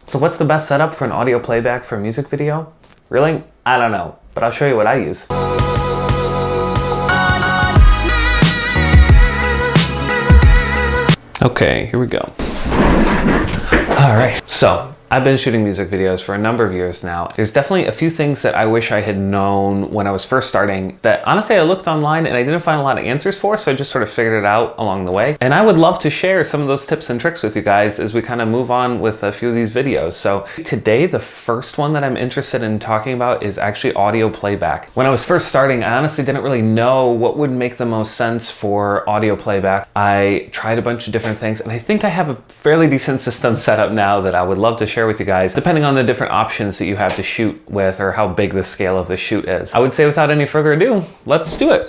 So what's the best setup for an audio playback for a music video? Really? I don't know, but I'll show you what I use. Okay, here we go. All right, so I've been shooting music videos for a number of years now. There's definitely a few things that I wish I had known when I was first starting that honestly I looked online and I didn't find a lot of answers for, so I just sort of figured it out along the way. And I would love to share some of those tips and tricks with you guys as we kind of move on with a few of these videos. So today, the first one that I'm interested in talking about is actually audio playback. When I was first starting, I honestly didn't really know what would make the most sense for audio playback. I tried a bunch of different things and I think I have a fairly decent system set up now that I would love to share with you guys, depending on the different options that you have to shoot with or how big the scale of the shoot is. I would say without any further ado, let's do it.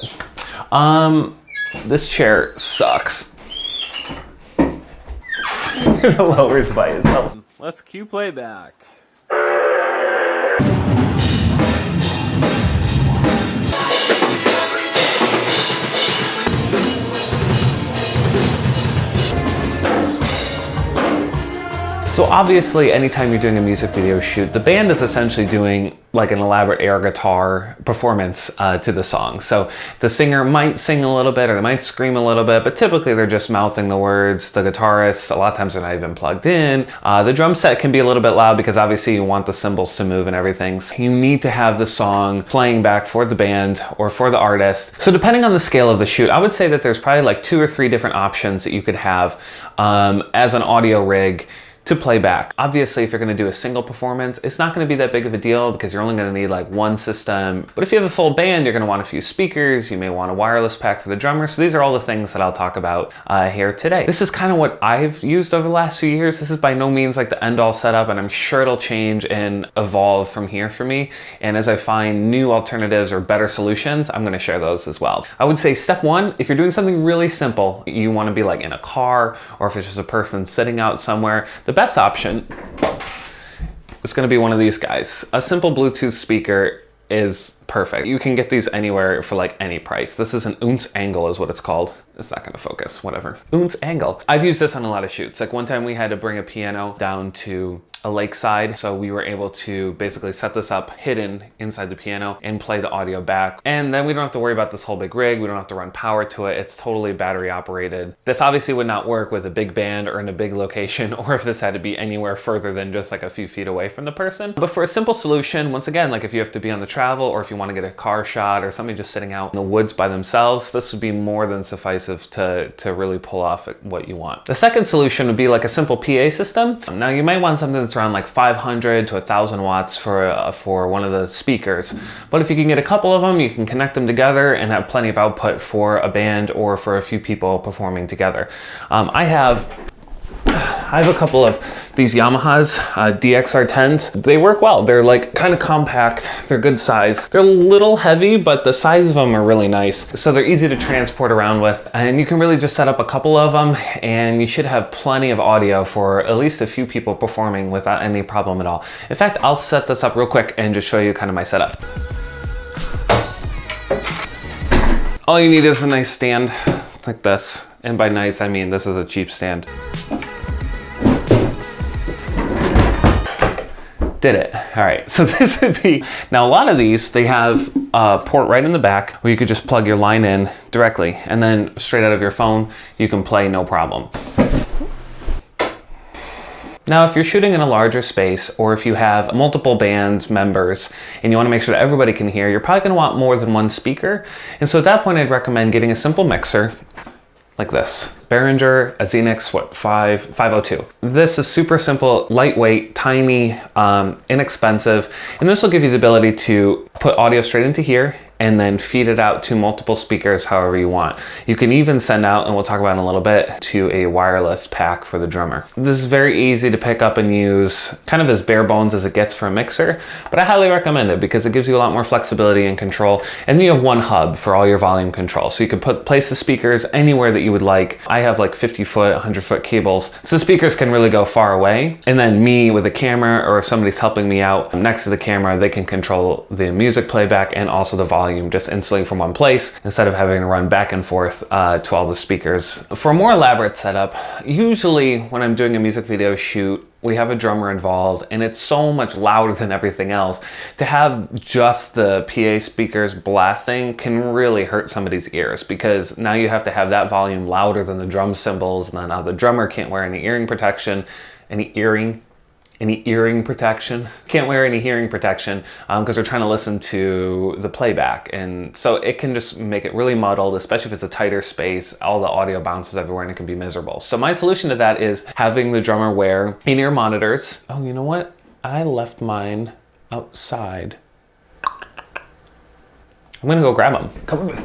This chair sucks. It lowers by itself. Let's cue playback. So obviously, anytime you're doing a music video shoot, the band is essentially doing like an elaborate air guitar performance to the song. So the singer might sing a little bit or they might scream a little bit, but typically they're just mouthing the words. The guitarists, a lot of times they're not even plugged in. The drum set can be a little bit loud because obviously you want the cymbals to move and everything. So you need to have the song playing back for the band or for the artist. So depending on the scale of the shoot, I would say that there's probably like 2 or 3 different options that you could have as an audio rig to play back. Obviously, if you're gonna do a single performance, it's not gonna be that big of a deal because you're only gonna need like one system. But if you have a full band, you're gonna want a few speakers, you may want a wireless pack for the drummer. So these are all the things that I'll talk about here today. This is kind of what I've used over the last few years. This is by no means like the end-all setup, and I'm sure it'll change and evolve from here for me. And as I find new alternatives or better solutions, I'm gonna share those as well. I would say step 1, if you're doing something really simple, you wanna be like in a car, or if it's just a person sitting out somewhere, the best option is going to be one of these guys. A simple Bluetooth speaker is perfect. You can get these anywhere for like any price. This is an ounce angle is what it's called. It's not going to focus, whatever. Ounce angle. I've used this on a lot of shoots. Like one time we had to bring a piano down to a lakeside, so we were able to basically set this up hidden inside the piano and play the audio back. And then we don't have to worry about this whole big rig. We don't have to run power to it. It's totally battery operated. This obviously would not work with a big band or in a big location, or if this had to be anywhere further than just like a few feet away from the person. But for a simple solution, once again, like if you have to be on the travel or if you want to get a car shot or somebody just sitting out in the woods by themselves, this would be more than suffice to really pull off what you want. The second solution would be like a simple PA system. Now you might want something that's around like 500 to 1,000 watts for one of the speakers. But if you can get a couple of them, you can connect them together and have plenty of output for a band or for a few people performing together. I have a couple of these Yamahas, DXR10s. They work well. They're like kind of compact. They're good size. They're a little heavy, but the size of them are really nice. So they're easy to transport around with. And you can really just set up a couple of them and you should have plenty of audio for at least a few people performing without any problem at all. In fact, I'll set this up real quick and just show you kind of my setup. All you need is a nice stand like this. And by nice, I mean this is a cheap stand. Did it. All right, so this would be, now a lot of these, they have a port right in the back where you could just plug your line in directly and then straight out of your phone, you can play no problem. Now, if you're shooting in a larger space or if you have multiple bands members and you want to make sure that everybody can hear, you're probably going to want more than one speaker. And so at that point, I'd recommend getting a simple mixer like this. Behringer Xenix 502. This is super simple, lightweight, tiny, inexpensive, and this will give you the ability to put audio straight into here and then feed it out to multiple speakers however you want. You can even send out, and we'll talk about in a little bit, to a wireless pack for the drummer. This is very easy to pick up and use, kind of as bare bones as it gets for a mixer, but I highly recommend it because it gives you a lot more flexibility and control. And you have one hub for all your volume control. So you can place the speakers anywhere that you would like. I have like 50-foot, 100-foot cables, so the speakers can really go far away. And then me with a camera, or if somebody's helping me out next to the camera, they can control the music playback and also the volume just instantly from one place instead of having to run back and forth to all the speakers. For a more elaborate setup, usually when I'm doing a music video shoot, we have a drummer involved, and it's so much louder than everything else. To have just the PA speakers blasting can really hurt somebody's ears, because now you have to have that volume louder than the drum cymbals, and then now the drummer can't wear any earring protection, any earring protection. Can't wear any hearing protection because they're trying to listen to the playback. And so it can just make it really muddled, especially if it's a tighter space. All the audio bounces everywhere and it can be miserable. So my solution to that is having the drummer wear in-ear monitors. Oh, you know what? I left mine outside. I'm gonna go grab them. Come with me.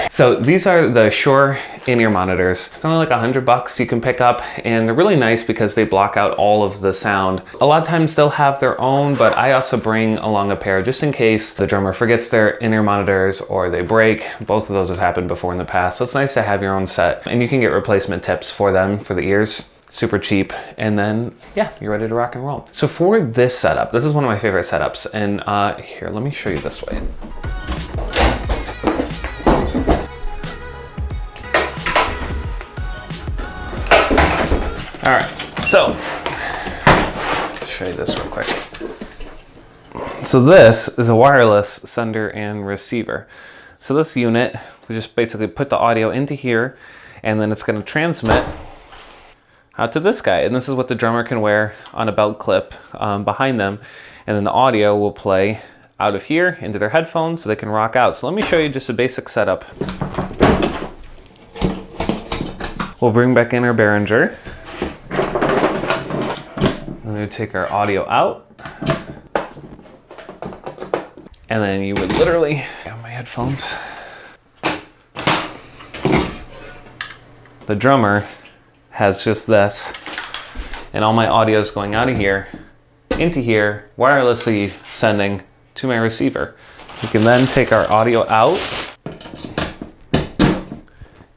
So these are the Shure in-ear monitors. It's only like $100 you can pick up, and they're really nice because they block out all of the sound. A lot of times they'll have their own, but I also bring along a pair just in case the drummer forgets their in-ear monitors or they break. Both of those have happened before in the past, so it's nice to have your own set. And you can get replacement tips for them, for the ears. Super cheap, and then yeah, you're ready to rock and roll. So for this setup, this is one of my favorite setups, and here, let me show you this way. All right, so I'll show you this real quick. So this is a wireless sender and receiver. So this unit, we just basically put the audio into here, and then it's going to transmit out to this guy. And this is what the drummer can wear on a belt clip behind them. And then the audio will play out of here into their headphones so they can rock out. So let me show you just a basic setup. We'll bring back in our Behringer. I'm going to take our audio out, and then you would literally on my headphones. The drummer has just this, and all my audio is going out of here into here, wirelessly sending to my receiver. We can then take our audio out,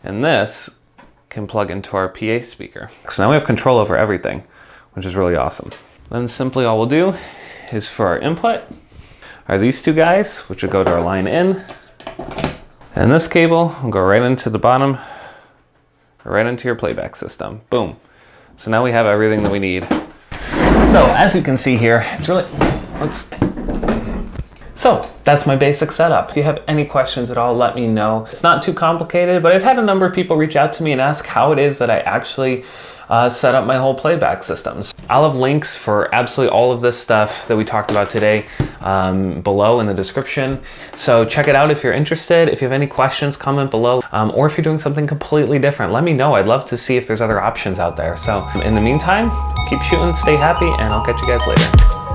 and this can plug into our PA speaker. So now we have control over everything, which is really awesome. Then simply all we'll do is for our input are these two guys, which will go to our line in. And this cable will go right into the bottom, right into your playback system. Boom. So now we have everything that we need. So as you can see here, it's really, so that's my basic setup. If you have any questions at all, let me know. It's not too complicated, but I've had a number of people reach out to me and ask how it is that I actually set up my whole playback systems. I'll have links for absolutely all of this stuff that we talked about today below in the description. So check it out if you're interested. If you have any questions, comment below. Or if you're doing something completely different, let me know. I'd love to see if there's other options out there. So in the meantime, keep shooting, stay happy, and I'll catch you guys later.